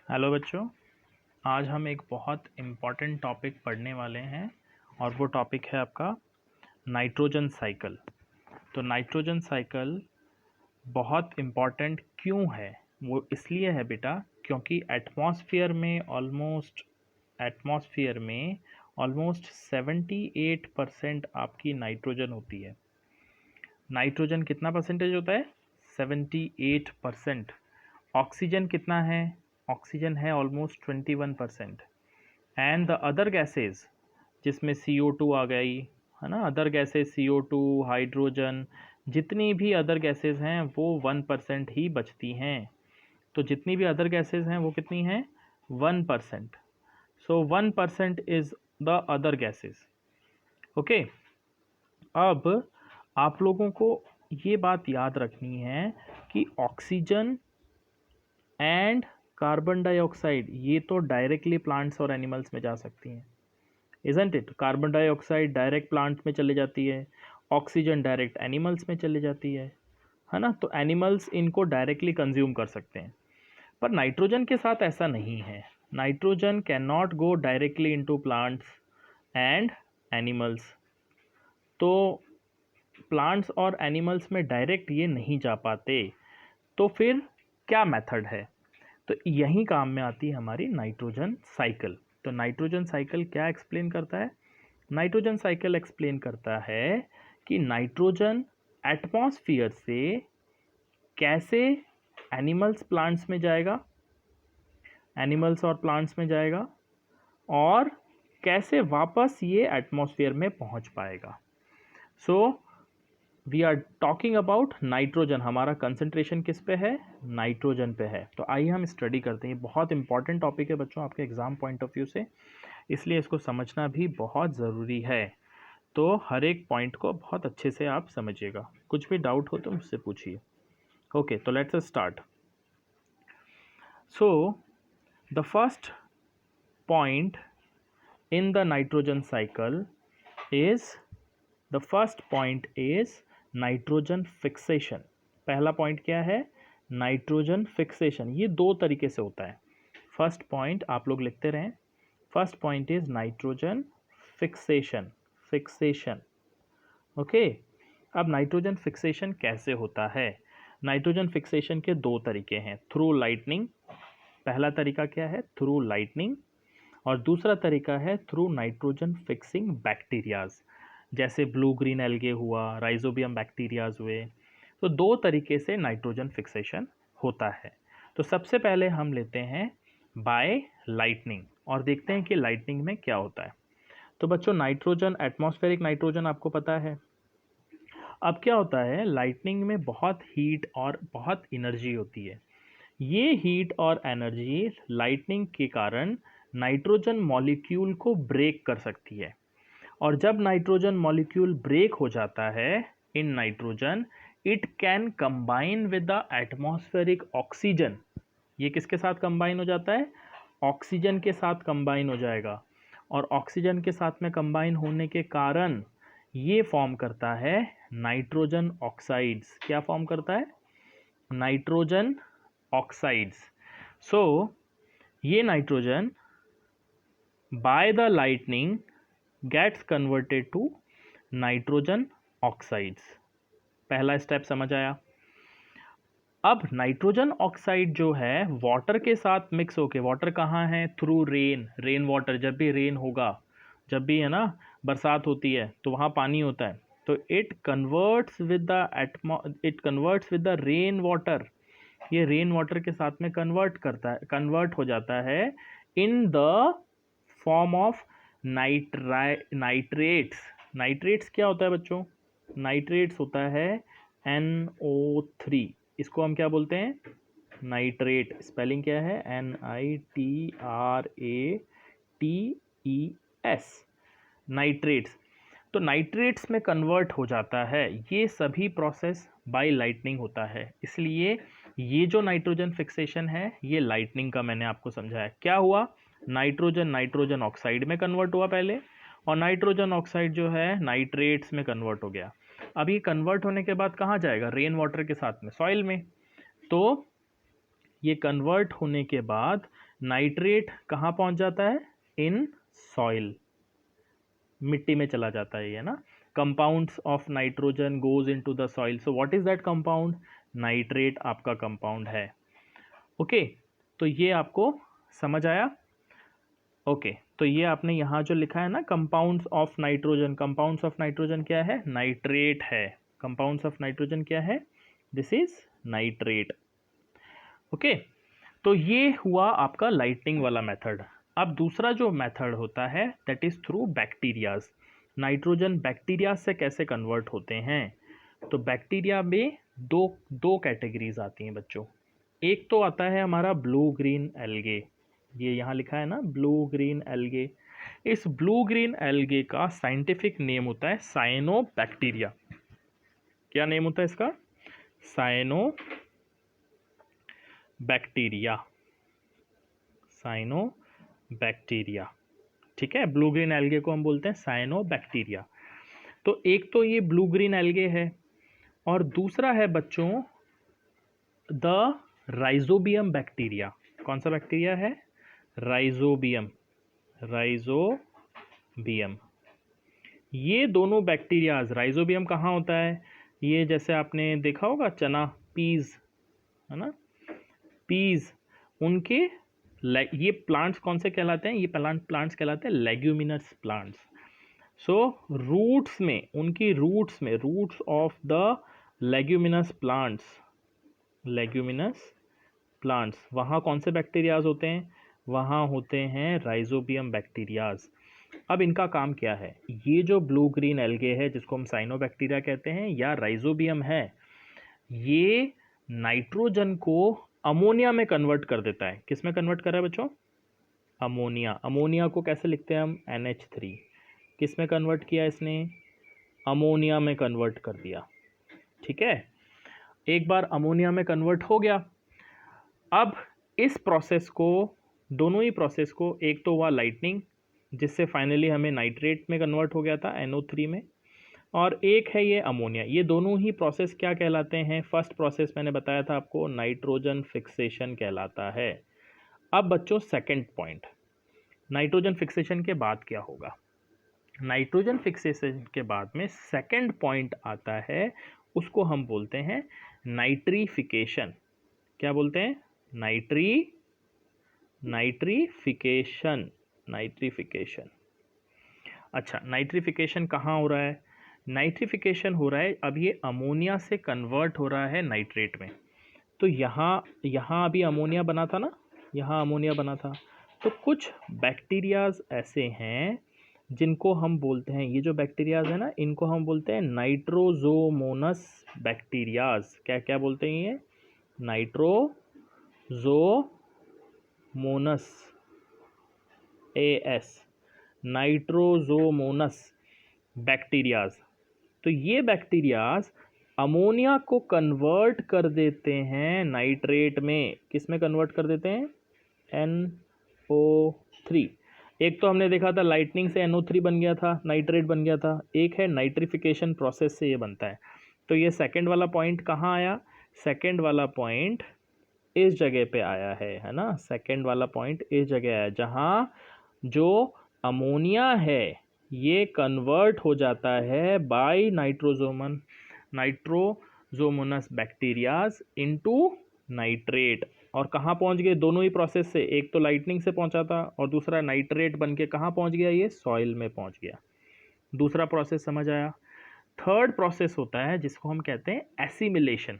Hello बच्चों, आज हम एक बहुत इम्पॉर्टेंट टॉपिक पढ़ने वाले हैं और वो टॉपिक है आपका नाइट्रोजन साइकिल। तो नाइट्रोजन साइकिल बहुत इम्पॉर्टेंट क्यों है? वो इसलिए है बेटा क्योंकि एटमॉस्फेयर में ऑलमोस्ट 78% आपकी नाइट्रोजन होती है। नाइट्रोजन कितना परसेंटेज होता है? 78%। ऑक्सीजन कितना है? ऑक्सीजन है almost 21%। And the other gases जिसमें CO2 आ गई है ना, अदर गैसेस CO2, हाइड्रोजन, जितनी भी अदर गैसेस हैं वो 1% ही बचती हैं। तो जितनी भी अदर गैसेस हैं वो कितनी हैं? 1%। सो 1% is the other gases. Okay, अब आप लोगों को ये बात याद रखनी है कि ऑक्सीजन एंड कार्बन डाइऑक्साइड ये तो डायरेक्टली प्लांट्स और एनिमल्स में जा सकती हैं, isn't it? Carbon dioxide direct plant में चले जाती है, ऑक्सीजन डायरेक्ट एनिमल्स में चले जाती है ना। तो एनिमल्स इनको डायरेक्टली कंज्यूम कर सकते हैं, पर नाइट्रोजन के साथ ऐसा नहीं है। Nitrogen can not go directly into plants and animals. तो प्लांट्स और एनिमल्स में डायरेक्ट ये नहीं जा पाते, तो फिर क्या मेथड है? तो यही काम में आती है हमारी नाइट्रोजन साइकिल। तो नाइट्रोजन साइकिल क्या एक्सप्लेन करता है? नाइट्रोजन साइकिल एक्सप्लेन करता है कि नाइट्रोजन एटमॉस्फेयर से कैसे एनिमल्स प्लांट्स में जाएगा, एनिमल्स और प्लांट्स में जाएगा, और कैसे वापस ये एटमॉस्फेयर में पहुंच पाएगा। So we are talking about nitrogen. हमारा कंसंट्रेशन किस पे है? नाइट्रोजन पे है। तो आइए हम स्टडी करते हैं। बहुत इंपॉर्टेंट टॉपिक है बच्चों आपके एग्जाम पॉइंट ऑफ व्यू से, इसलिए इसको समझना भी बहुत ज़रूरी है। तो हर एक पॉइंट को बहुत अच्छे से आप समझिएगा। कुछ भी डाउट हो तो मुझसे पूछिए। ओके, तो let's start. So the first point in the nitrogen cycle is nitrogen fixation. पहला पॉइंट क्या है? Nitrogen fixation. ये दो तरीके से होता है। फर्स्ट पॉइंट आप लोग लिखते रहें। First point is nitrogen fixation. Okay, अब नाइट्रोजन फिक्सेशन कैसे होता है? नाइट्रोजन फिक्सेशन के दो तरीके हैं। थ्रू लाइटनिंग, पहला तरीका क्या है? Through lightning. और दूसरा तरीका है थ्रू नाइट्रोजन फिक्सिंग बैक्टीरियाज, जैसे ब्लू ग्रीन एल्गे हुआ, राइजोबियम बैक्टीरियाज हुए। तो दो तरीके से नाइट्रोजन फिक्सेशन होता है। तो सबसे पहले हम लेते हैं बाय लाइटनिंग और देखते हैं कि लाइटनिंग में क्या होता है। तो बच्चों, नाइट्रोजन, एटमॉस्फेरिक नाइट्रोजन आपको पता है। अब क्या होता है, लाइटनिंग में बहुत हीट और बहुत एनर्जी होती है। ये हीट और एनर्जी लाइटनिंग के कारण नाइट्रोजन मॉलिक्यूल को ब्रेक कर सकती है, और जब नाइट्रोजन मॉलिक्यूल ब्रेक हो जाता है in nitrogen, it can combine with the atmospheric oxygen. ये किसके साथ कंबाइन हो जाता है? ऑक्सीजन के साथ कंबाइन हो जाएगा, और ऑक्सीजन के साथ में कंबाइन होने के कारण ये फॉर्म करता है नाइट्रोजन ऑक्साइड्स। क्या फॉर्म करता है? Nitrogen oxides. सो ये nitrogen by the lightning gets converted to nitrogen oxides. पहला स्टेप समझ आया। अब नाइट्रोजन ऑक्साइड जो है वाटर के साथ मिक्स होके, वाटर कहाँ है? Through rain water. जब भी रेन होगा, जब भी है ना बरसात होती है, तो वहाँ पानी होता है, तो it converts with the rain water. ये रेन वाटर के साथ में कन्वर्ट हो जाता है in the form of nitrates. Nitrates क्या होता है बच्चों? नाइट्रेट्स होता है NO3। इसको हम क्या बोलते हैं? नाइट्रेट। स्पेलिंग क्या है? NITRATES, nitrates. तो नाइट्रेट्स में कन्वर्ट हो जाता है। ये सभी प्रोसेस बाय लाइटनिंग होता है। इसलिए ये जो नाइट्रोजन फिक्सेशन है ये लाइटनिंग का मैंने आपको समझाया। क्या हुआ? नाइट्रोजन ऑक्साइड में कन्वर्ट हुआ पहले, और नाइट्रोजन ऑक्साइड जो है नाइट्रेट्स में कन्वर्ट हो गया। अभी कन्वर्ट होने के बाद कहाँ जाएगा? रेन वाटर के साथ में सॉइल में। तो ये कन्वर्ट होने के बाद नाइट्रेट कहाँ पहुँच जाता है? इन सॉइल, मिट्टी में चला जाता है ये ना. Compounds of nitrogen goes into the soil. So what is that compound? Nitrate आपका कंपाउंड है. ओके, तो ये आपको समझ आया? ओके, तो ये आपने यहाँ जो लिखा है ना compounds of nitrogen, compounds of nitrogen क्या है? नाइट्रेट है. कंपाउंड्स ऑफ नाइट्रोजन क्या है? This is nitrate. ओके, तो ये हुआ आपका लाइटनिंग वाला मेथड. अब दूसरा जो मेथड होता है that is through bacterias. Nitrogen bacteria से कैसे कन्वर्ट होते हैं? तो बैक्टीरिया में दो कैटेगरीज आती हैं बच्चों. एक तो आता है हमारा ब्लू ग्रीन एल्गे. ये यहाँ लिखा है ना ब्लू ग्रीन एल्गे. इस ब्लू ग्रीन एल्गे का साइंटिफिक नेम होता है साइनोबैक्टीरिया. क्या नेम होता है इसका? साइनोबैक्टीरिया. साइनोबैक्टीरिया. ठीक है, ब्लू ग्रीन एल्गे को हम बोलते हैं साइनोबैक्टीरिया. तो एक तो ये ब्लू ग्रीन एल्गे है और दूसरा है बच्चों द राइजोबियम बैक्टीरिया. कौन सा बैक्टीरिया है? राइजोबियम. राइजोबियम. ये दोनों बैक्टीरियाज, राइजोबियम कहाँ होता है? ये जैसे आपने देखा होगा चना, पीज है ना, पीज, उनके ये प्लांट्स कौन से कहलाते हैं? ये प्लांट्स कहलाते हैं लेग्यूमिनस प्लांट्स. सो रूट्स में, उनकी रूट्स में, roots of the leguminous plants, वहाँ कौन से बैक्टीरियाज होते हैं? वहाँ होते हैं राइजोबियम बैक्टीरियाज. अब इनका काम क्या है? ये जो ब्लू ग्रीन एल्गे है जिसको हम साइनोबैक्टीरिया कहते हैं या राइजोबियम है, ये नाइट्रोजन को अमोनिया में कन्वर्ट कर देता है. किस में कन्वर्ट कर रहा है बच्चों? अमोनिया. अमोनिया को कैसे लिखते हैं हम? NH3. किस में कन्वर्ट किया इसने? अमोनिया में कन्वर्ट कर दिया. ठीक है, एक बार अमोनिया में कन्वर्ट हो गया. अब इस प्रोसेस को, दोनों ही प्रोसेस को, एक तो हुआ लाइटनिंग जिससे फाइनली हमें नाइट्रेट में कन्वर्ट हो गया था NO3 में, और एक है ये अमोनिया. ये दोनों ही प्रोसेस क्या कहलाते हैं? फर्स्ट प्रोसेस मैंने बताया था आपको नाइट्रोजन फिक्सेशन कहलाता है. अब बच्चों सेकंड पॉइंट, नाइट्रोजन फिक्सेशन के बाद क्या होगा? नाइट्रोजन फिक्सेशन के बाद में सेकंड पॉइंट आता है, उसको हम बोलते हैं नाइट्रीफिकेशन. क्या बोलते हैं? नाइट्रीफिकेशन. अच्छा, नाइट्रीफिकेशन कहाँ हो रहा है? नाइट्रीफिकेशन हो रहा है, अब ये अमोनिया से कन्वर्ट हो रहा है नाइट्रेट में. तो यहाँ अभी अमोनिया बना था ना, यहाँ अमोनिया बना था. तो कुछ बैक्टीरियाज ऐसे हैं जिनको हम बोलते हैं, ये जो बैक्टीरियाज है ना, इनको हम बोलते हैं नाइट्रोजोमोनस बैक्टीरियाज. क्या क्या बोलते हैं ये? नाइट्रोजोमोनस. AS, nitrosomonas bacterias. तो ये बैक्टीरियाज अमोनिया को कन्वर्ट कर देते हैं नाइट्रेट में. किस में कन्वर्ट कर देते हैं? NO3. एक तो हमने देखा था लाइटनिंग से NO3 बन गया था, नाइट्रेट बन गया था. एक है नाइट्रिफिकेशन प्रोसेस से ये बनता है. तो ये सेकंड वाला पॉइंट कहाँ आया? सेकंड वाला पॉइंट इस जगह पे आया है ना. सेकंड वाला पॉइंट इस जगह आया जहाँ जो अमोनिया है ये कन्वर्ट हो जाता है बाय नाइट्रोजोमोनस बैक्टीरियाज इनटू नाइट्रेट. और कहाँ पहुँच गए? दोनों ही प्रोसेस से, एक तो लाइटनिंग से पहुँचा था और दूसरा नाइट्रेट बन के कहाँ पहुँच गया? ये सॉइल में पहुँच गया. दूसरा प्रोसेस समझ आया. थर्ड प्रोसेस होता है जिसको हम कहते हैं एसिमिलेशन.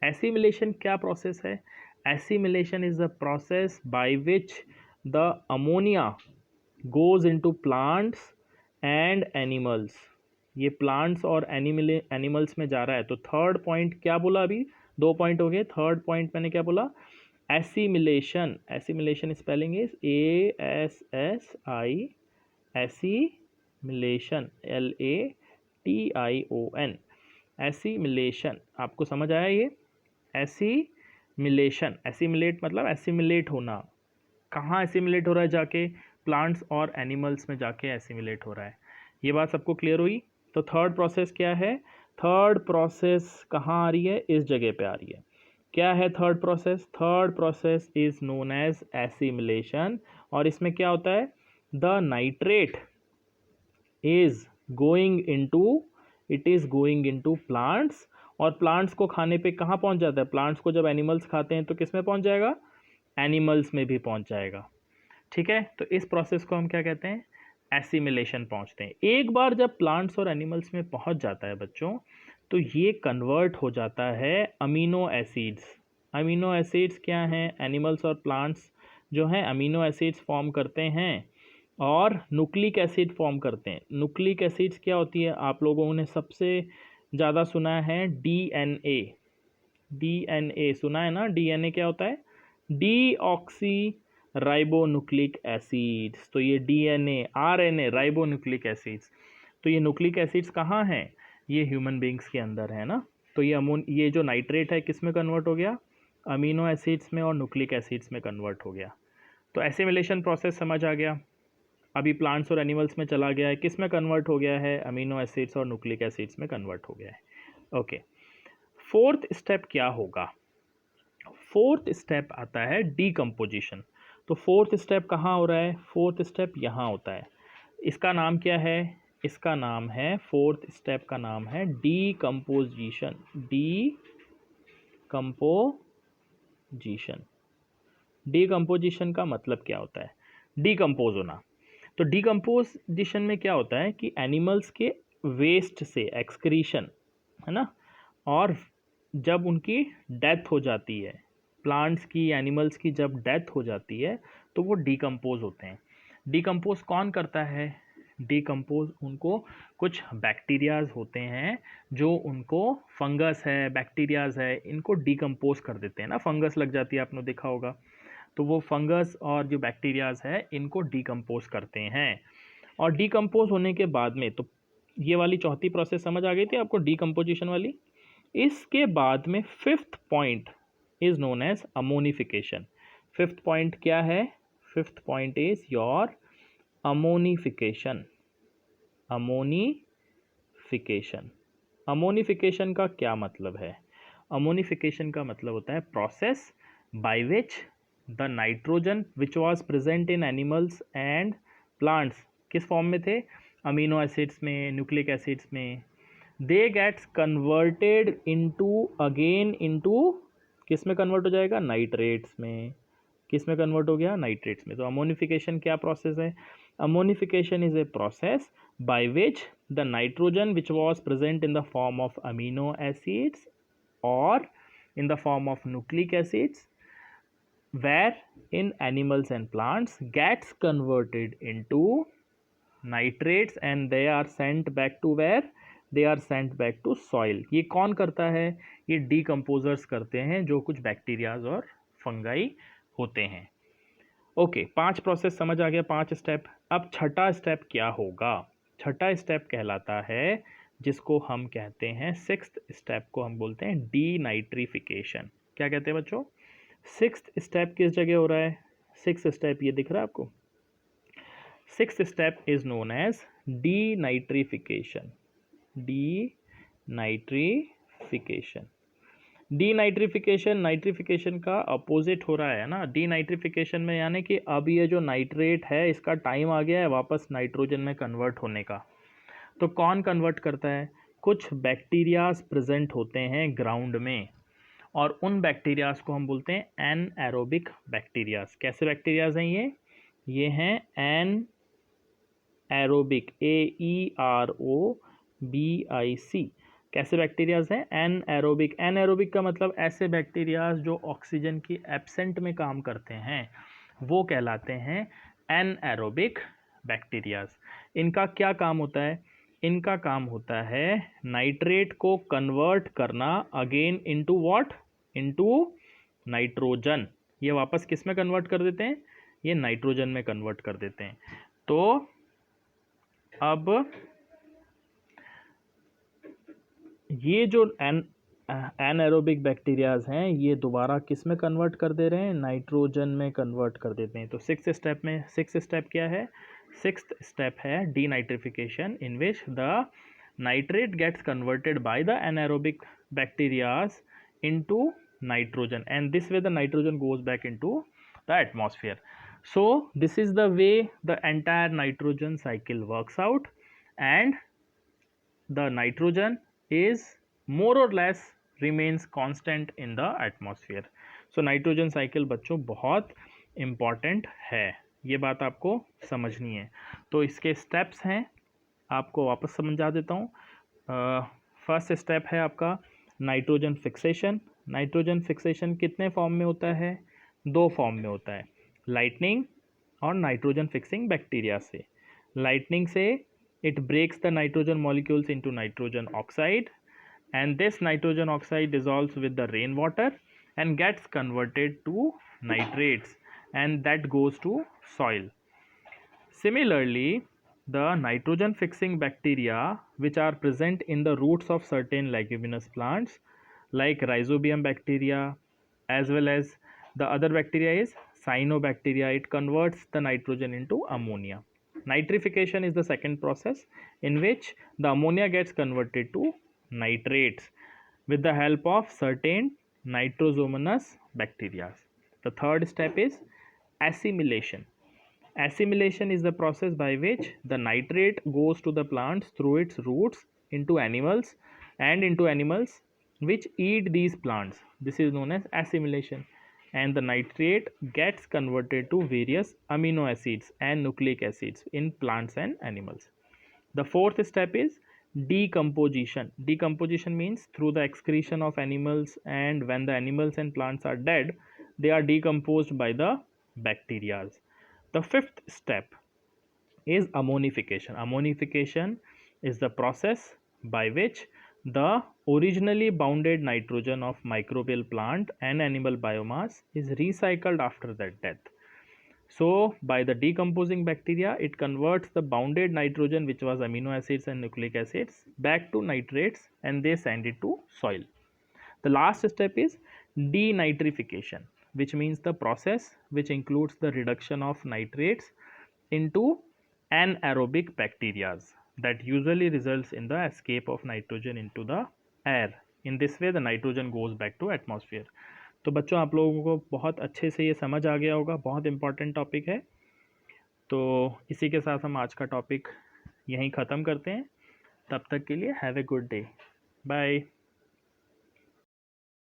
एसिमिलेशन क्या प्रोसेस है? Assimilation is the process by which the ammonia goes into plants and animals. ये प्लांट्स और एनिमल्स में जा रहा है. तो थर्ड पॉइंट क्या बोला? अभी 2 पॉइंट हो गए. थर्ड पॉइंट मैंने क्या बोला? Assimilation. Assimilation spelling is ASSI. Assimilation LATION. Assimilation. आपको समझ आया ये? एसिमिलेशन, एसिमिलेट मतलब एसिमिलेट होना. कहाँ एसिमिलेट हो रहा है? जाके प्लांट्स और एनिमल्स में जाके एसिमिलेट हो रहा है. ये बात सबको क्लियर हुई? तो थर्ड प्रोसेस क्या है? थर्ड प्रोसेस कहाँ आ रही है? इस जगह पे आ रही है. क्या है third process? Third process is known as assimilation. और इसमें क्या होता है? The nitrate is going into it is going into plants, और प्लांट्स को खाने पे कहाँ पहुंच जाता है? प्लांट्स को जब एनिमल्स खाते हैं तो किस में पहुंच जाएगा? एनिमल्स में भी पहुंच जाएगा। ठीक है, तो इस प्रोसेस को हम क्या कहते हैं? एसिमिलेशन पहुंचते हैं। एक बार जब प्लांट्स और एनिमल्स में पहुंच जाता है बच्चों, तो ये कन्वर्ट हो जाता है अमीनो एसिड्स। अमीनो एसिड्स क्या हैं? एनिमल्स और प्लांट्स जो हैं अमीनो एसिड्स फॉर्म करते हैं और न्यूक्लिक एसिड फॉर्म करते हैं। न्यूक्लिक एसिड्स क्या होती है? आप लोगों ने सबसे ज़्यादा सुना है डीएनए। डीएनए सुना है ना? डीएनए क्या होता है? Deoxy ribonucleic acids. तो ये डीएनए, आरएनए, राइबोन्यूक्लिक एसिड्स, तो ये न्यूक्लिक एसिड्स कहाँ हैं? ये ह्यूमन बींग्स के अंदर है ना। तो ये जो नाइट्रेट है किस में कन्वर्ट हो गया? अमीनो एसिड्स में और न्यूक्लिक एसिड्स में कन्वर्ट हो गया। तो एसिमिलेशन प्रोसेस समझ आ गया। अभी प्लांट्स और एनिमल्स में चला गया है, किस में कन्वर्ट हो गया है? अमीनो एसिड्स और न्यूक्लिक एसिड्स में कन्वर्ट हो गया है। ओके, फोर्थ स्टेप क्या होगा? फोर्थ स्टेप आता है डीकम्पोजिशन। तो फोर्थ स्टेप कहाँ हो रहा है? फोर्थ स्टेप यहाँ होता है। इसका नाम क्या है? इसका नाम है, फोर्थ स्टेप का नाम है डीकम्पोजिशन। डीकम्पोजिशन। डीकम्पोजिशन का मतलब क्या होता है? डीकम्पोज होना। तो डीकम्पोजिशन में क्या होता है कि एनिमल्स के वेस्ट से, एक्सक्रीशन है ना, और जब उनकी डेथ हो जाती है, प्लांट्स की, एनिमल्स की जब डेथ हो जाती है, तो वो डीकम्पोज होते हैं। डीकम्पोज कौन करता है? डीकम्पोज उनको कुछ बैक्टीरियाज होते हैं जो उनको, फंगस है, बैक्टीरियाज है, इनको डीकम्पोज कर देते हैं ना। फंगस लग जाती है, आपने देखा होगा। तो वो फंगस और जो बैक्टीरियाज है इनको डीकम्पोज करते हैं। और डीकम्पोज होने के बाद में, तो ये वाली चौथी प्रोसेस समझ आ गई थी आपको, डीकम्पोजिशन वाली। इसके बाद में fifth point is known as ammonification. Fifth point क्या है? Fifth point is your ammonification. Ammonification. Ammonification का क्या मतलब है? अमोनिफिकेशन का मतलब होता है process by which the nitrogen which was present in animals and plants, किस फॉर्म में थे? अमीनो एसिड्स में, न्यूक्लिक एसिड्स में, they gets converted into, again into, किस में कन्वर्ट हो जाएगा? नाइट्रेट्स में। किस में कन्वर्ट हो गया? नाइट्रेट्स में। तो अमोनिफिकेशन क्या प्रोसेस है? Ammonification is a process by which the nitrogen which was present in the form of amino acids or in the form of nucleic acids where in animals and plants gets converted into nitrates and they are sent back to where? They are sent back to soil. ये कौन करता है? ये decomposers करते हैं, जो कुछ bacterias और फंगाई होते हैं। ओके, 5 प्रोसेस समझ आ गया, 5 स्टेप। अब छठा स्टेप क्या होगा? छठा स्टेप कहलाता है, जिसको हम कहते हैं, सिक्स्थ स्टेप को हम बोलते हैं डीनाइट्रिफिकेशन। क्या कहते हैं बच्चों? सिक्स्थ स्टेप किस जगह हो रहा है? सिक्स्थ स्टेप ये दिख रहा है आपको? Sixth step is known as denitrification. Denitrification. Denitrification nitrification का अपोजिट हो रहा है ना। डीनाइट्रिफिकेशन में यानी कि अब ये जो नाइट्रेट है इसका टाइम आ गया है वापस नाइट्रोजन में कन्वर्ट होने का। तो कौन कन्वर्ट करता है? कुछ बैक्टीरियाज प्रेजेंट होते हैं ग्राउंड में, और उन बैक्टीरियाज को हम बोलते हैं एनएरोबिक बैक्टीरियाज। कैसे बैक्टीरियाज हैं ये हैं एनएरोबिक, AEROBIC। कैसे बैक्टीरियाज हैं? एनएरोबिक। एनएरोबिक का मतलब ऐसे बैक्टीरियाज जो ऑक्सीजन की एब्सेंट में काम करते हैं, वो कहलाते हैं एनएरोबिक बैक्टीरियाज। इनका क्या काम होता है? इनका काम होता है नाइट्रेट को कन्वर्ट करना again into what? Into nitrogen. ये वापस किस में कन्वर्ट कर देते हैं? ये नाइट्रोजन में कन्वर्ट कर देते हैं। तो अब ये जो एनएरोबिक बैक्टीरियाज हैं ये दोबारा किस में कन्वर्ट कर दे रहे हैं? नाइट्रोजन में कन्वर्ट कर देते हैं। तो सिक्स्थ स्टेप में, सिक्स्थ स्टेप क्या है? सिक्स्थ स्टेप है denitrification, in which the nitrate gets converted by the anaerobic bacterias into nitrogen, and this way the nitrogen goes back into the atmosphere. So this is the way the entire nitrogen cycle works out, and the nitrogen is more or less remains constant in the atmosphere. So nitrogen cycle बच्चों बहुत important है, ये बात आपको समझनी है। तो इसके स्टेप्स हैं, आपको वापस समझा देता हूँ। फर्स्ट स्टेप है आपका नाइट्रोजन फिक्सेशन। नाइट्रोजन फिक्सेशन कितने फॉर्म में होता है? 2 फॉर्म में होता है, लाइटनिंग और नाइट्रोजन फिक्सिंग बैक्टीरिया से। लाइटनिंग से it breaks the nitrogen molecules into nitrogen oxide, and this nitrogen oxide dissolves with the rainwater and gets converted to nitrates, and that goes to soil. Similarly, the nitrogen fixing bacteria which are present in the roots of certain leguminous plants like rhizobium bacteria, as well as the other bacteria is cyanobacteria, it converts the nitrogen into ammonia. Nitrification is the second process in which the ammonia gets converted to nitrates with the help of certain nitrosomonas bacteria. The third step is assimilation. Assimilation is the process by which the nitrate goes to the plants through its roots into animals and into animals which eat these plants. This is known as assimilation, and the nitrate gets converted to various amino acids and nucleic acids in plants and animals. The fourth step is decomposition. Decomposition means through the excretion of animals, and when the animals and plants are dead, they are decomposed by the bacteria. The fifth step is ammonification. Ammonification is the process by which the originally bounded nitrogen of microbial plant and animal biomass is recycled after their death. So by the decomposing bacteria, it converts the bounded nitrogen, which was amino acids and nucleic acids, back to nitrates, and they send it to soil. The last step is denitrification, which means the process which includes the reduction of nitrates into anaerobic bacteria that usually results in the escape of nitrogen into the air. In this way the nitrogen goes back to atmosphere. तो बच्चों आप लोगों को बहुत अच्छे से ये समझ आ गया होगा, बहुत इंपॉर्टेंट टॉपिक है। तो इसी के साथ हम आज का टॉपिक यहीं ख़त्म करते हैं। तब तक के लिए have a good day, bye.